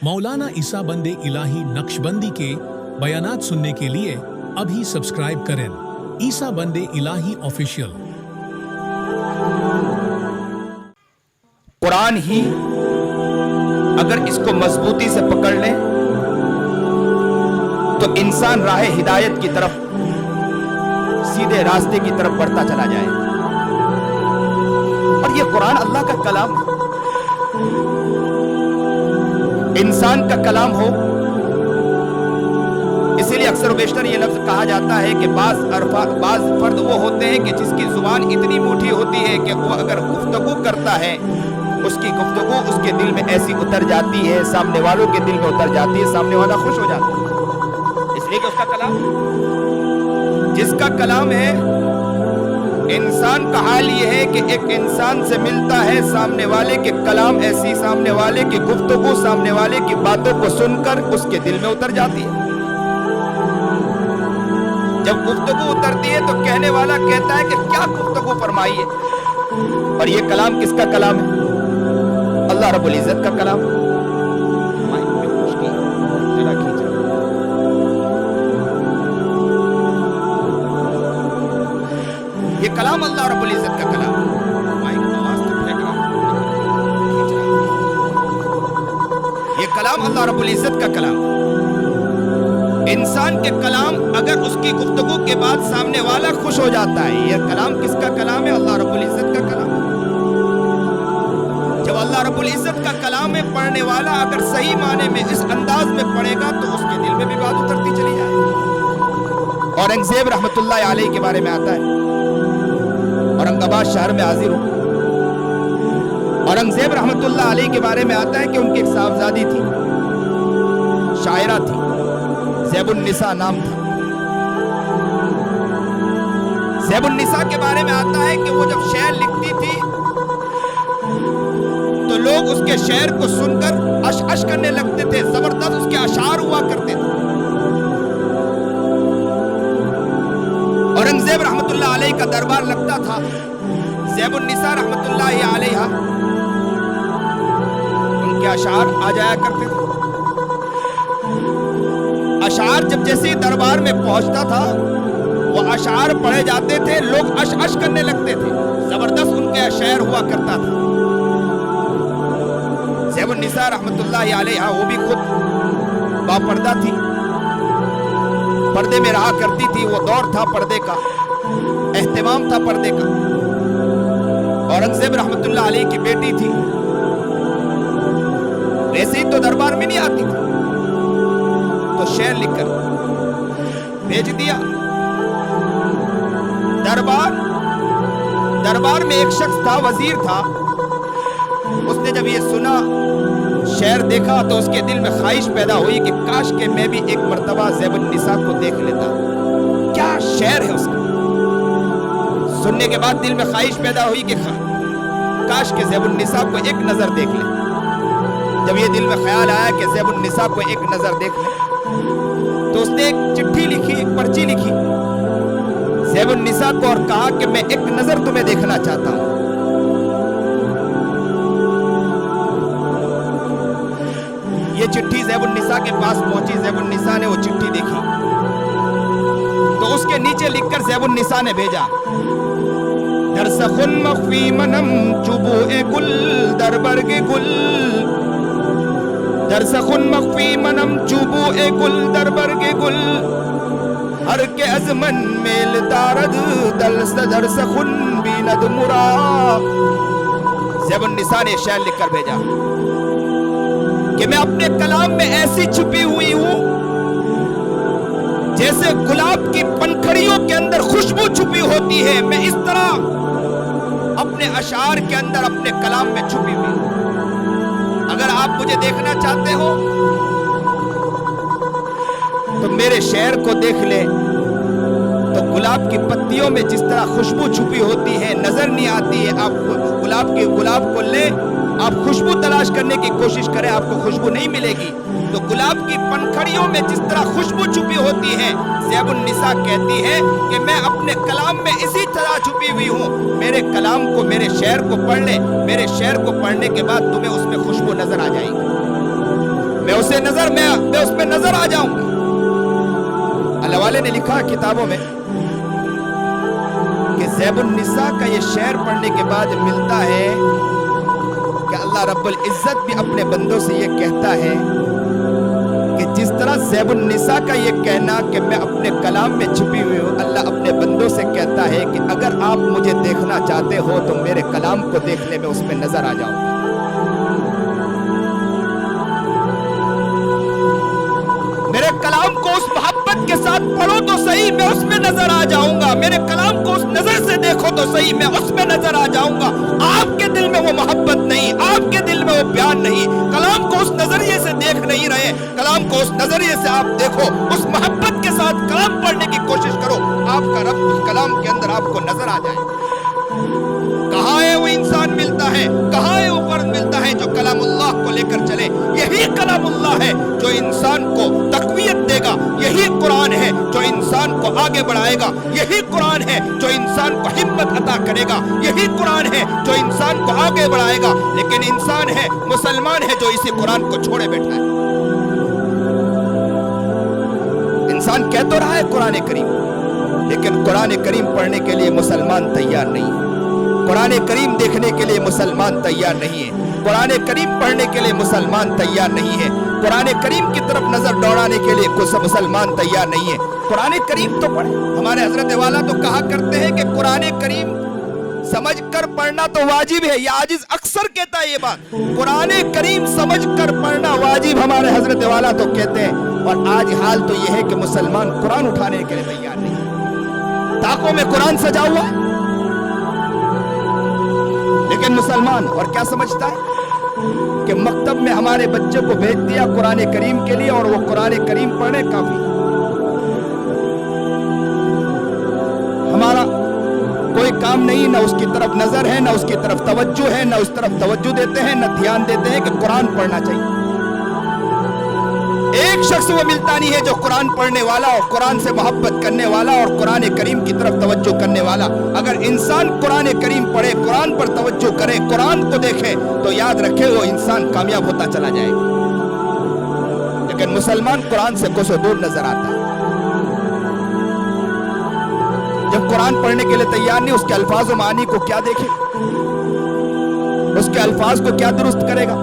मौलाना ईसा बंदे इलाही नक्शबंदी के बयानात सुनने के लिए अभी सब्सक्राइब करें ईसा बंदे इलाही ऑफिशियल। कुरान ही अगर इसको मजबूती से पकड़ ले तो इंसान राह हिदायत की तरफ, सीधे रास्ते की तरफ बढ़ता चला जाए। और ये कुरान अल्लाह का कलाम है, इंसान का कलाम हो। इसीलिए अक्सर बेशतर ये लफ्ज कहा जाता है कि बाज फर्द वो होते हैं कि जिसकी जुबान इतनी मीठी होती है कि वो अगर गुफ्तगू करता है, उसकी गुफ्तगू उसके दिल में ऐसी उतर जाती है, सामने वालों के दिल में उतर जाती है, सामने वाला खुश हो जाता है। इसलिए कि उसका कलाम, जिसका कलाम है, इंसान का हाल ये है कि एक इंसान से मिलता है, सामने वाले के कलाम ऐसी, सामने वाले की गुफ्तगू, सामने वाले की बातों को सुनकर उसके दिल में उतर जाती है। जब गुफ्तगू उतरती है तो कहने वाला कहता है कि क्या गुफ्तगू फरमाई है। और ये कलाम किसका कलाम है? अल्लाह रब्बुल इज्जत का कलाम। ये कलाम अल्लाह रब्बुल इज्जत का कलाम। ये कलाम अल्लाह रब्बुल इज्जत का कलाम। इंसान के कलाम अगर उसकी गुफ्तगू के बाद सामने वाला खुश हो जाता है, ये कलाम किसका कलाम है? अल्लाह रब्बुल इज्जत का कलाम। जब अल्लाह रब्बुल इज्जत का कलाम में पढ़ने वाला अगर सही माने में इस अंदाज में पढ़ेगा तो उसके दिल में भी बात उतरती चली जाए। औरंगजेब रहमतुल्लाह अलैह के बारे में आता है, औरंगाबाद शहर में हाजिर हूं। औरंगजेब रहमतुल्लाह अलैह के बारे में आता है कि उनकी एक साहबजादी थी, शायरा थी, ज़ैबुन्निसा नाम था। ज़ैबुन्निसा के बारे में आता है कि वो जब शेर लिखती थी तो लोग उसके शेर को सुनकर अश अश करने लगते थे, जबरदस्त उसके अशार हुआ करते थे। औरंगजेब रहमतुल्लाह अलैह का दरबार लगता था, ज़ैबुन्निसा रहमतुल्लाह अलैहा उनके अशार आ जाया करते थे। अशार जब जैसे ही दरबार में पहुंचता था वो अशार पढ़े जाते थे, लोग अश अश करने लगते थे, जबरदस्त उनके शेर हुआ करता था। ज़ैबुन्निसा रहमतुल्लाह अलैहा वो भी खुद बापर्दा थी, पर्दे में रहा करती थी। वो दौर था पर्दे का, एहतमाम था पर्दे का। औरंगजेब रहमतुल्लाह अलैह की बेटी थी, वैसे ही तो दरबार में नहीं आती थी, तो शेर लिखकर भेज दिया। दरबार में एक शख्स था, वजीर था। उसने जब ये सुना, शेर देखा, तो उसके दिल में ख्वाहिश पैदा हुई कि काश के मैं भी एक मर्तबा ज़ैबुन्निसा को देख लेता। क्या शेर है उसका! सुनने के बाद दिल में ख्वाहिश पैदा हुई कि काश के ज़ैबुन्निसा को एक नजर देख ले। जब ये दिल में ख्याल आया कि ज़ैबुन्निसा को एक नजर देख ले, तो उसने एक चिट्ठी लिखी, एक पर्ची लिखी ज़ैबुन्निसा को और कहा कि मैं एक नजर तुम्हें देखना चाहता हूं। ये चिट्ठी ज़ैबुन्निसा के पास पहुंची। ज़ैबुन्निसा ने वो चिट्ठी देखी तो उसके नीचे लिखकर ज़ैबुन्निसा ने भेजा, दरसखुन मख्फी मनम चुबुए गुल दरबरगे गुल, दरसखुन मख्फी मनम चुबुए गुल दरबरगे गुल, हर के अज़मन मेल दारद दरसखुन बीनद मुरा। ज़ैबुन्निसा ने शेर लिखकर भेजा कि मैं अपने कलाम में ऐसी छुपी हुई हूं जैसे गुलाब की पंखड़ियों के अंदर खुशबू छुपी होती है, मैं इस तरह अपने अशार के अंदर, अपने कलाम में छुपी हुई हूं। अगर आप मुझे देखना चाहते हो तो मेरे शेर को देख ले, तो गुलाब की पत्तियों में जिस तरह खुशबू छुपी होती है, नजर नहीं आती है। आप गुलाब को ले, आप खुशबू तलाश करने की कोशिश करें, आपको खुशबू नहीं मिलेगी। तो गुलाब की पंखड़ियों में जिस तरह खुशबू छुपी होती है, ज़ैबुन्निसा कहती है कि मैं अपने कलाम में इसी तरह छुपी हुई हूँ। मेरे कलाम को, मेरे शेर को पढ़ ले, मेरे शेर को पढ़ने के बाद तुम्हें उसमें खुशबू नजर आ जाएगी। मैं उस पे नजर आ जाऊंगा। अल्लाह वाले ने लिखा किताबों में कि ज़ैबुन निसा का ये शेर पढ़ने के बाद मिलता है कि अल्लाह रब्बुल इज्जत भी अपने बंदों से ये कहता है कि जिस तरह ज़ैबुन निसा का ये कहना कि मैं अपने कलाम में छुपी हुई हूँ, अल्लाह अपने बंदों से कहता है कि अगर आप मुझे देखना चाहते हो तो मेरे कलाम को देखने में उसमें नजर आ जाओ। मेरे कलाम को उस मोहब्बत के साथ पढ़ो तो सही, मैं उसमें नजर आ जाऊंगा। मेरे कलाम को उस नजर से देखो तो सही, मैं उसमें नजर आ जाऊंगा। आपके दिल में वो मोहब्बत नहीं, आपके दिल में वो प्यार नहीं, कलाम को उस नजरिए से देख नहीं रहे। कलाम को उस नजरिए से आप देखो, उस मोहब्बत के साथ कलाम पढ़ने की कोशिश करो, आपका रब उस कलाम के अंदर आपको नजर आ जाए। कहाँ है वो इंसान मिलता है, कहाँ है वो फर्द मिलता है जो कलामुल्लाह को लेकर चले। यही कलामुल्लाह है जो इंसान को तकवीयत देगा, यही कुरान है जो इंसान को आगे बढ़ाएगा, यही कुरान है जो इंसान को हिम्मत अता करेगा, यही कुरान है जो इंसान को आगे बढ़ाएगा। लेकिन इंसान है, मुसलमान है जो इसी कुरान को छोड़े बैठा है। इंसान कह तो रहा है कुरान करीम, लेकिन कुरान करीम पढ़ने के लिए मुसलमान तैयार नहीं है, कुरान करीम देखने के लिए मुसलमान तैयार नहीं है, कुरान करीम पढ़ने के लिए मुसलमान तैयार नहीं है, कुरान करीम की तरफ नजर दौड़ाने के लिए कुछ मुसलमान तैयार नहीं है। कुरान करीम तो पढ़े। हमारे हजरत वाला तो कहा करते हैं कि कुरान करीम समझकर पढ़ना तो वाजिब है। ये आजिज अक्सर कहता है ये बात, कुरान करीम समझकर पढ़ना वाजिब, हमारे हजरत वाला तो कहते हैं। और आज हाल तो ये है कि मुसलमान कुरान उठाने के लिए तैयार नहीं, ताकों में कुरान सजा हुआ है। लेकिन मुसलमान और क्या समझता है कि मकतब में हमारे बच्चे को भेज दिया कुरान करीम के लिए और वो कुरान करीम पढ़े काफी। हमारा कोई काम नहीं, ना उसकी तरफ नजर है, ना उसकी तरफ तवज्जो है, ना उस तरफ तवज्जो देते हैं, ना ध्यान देते हैं कि कुरान पढ़ना चाहिए। एक शख्स वो मिलता नहीं है जो कुरान पढ़ने वाला और कुरान से मोहब्बत करने वाला और कुरान करीम की तरफ तवज्जो करने वाला। अगर इंसान कुरान करीम पढ़े, कुरान पर तवज्जो करे, कुरान को देखे, तो याद रखे वो इंसान कामयाब होता चला जाएगा। लेकिन मुसलमान कुरान से कोसों दूर नजर आता है। जब कुरान पढ़ने के लिए तैयार नहीं, उसके अल्फाज और मानी को क्या देखे, उसके अल्फाज को क्या दुरुस्त करेगा।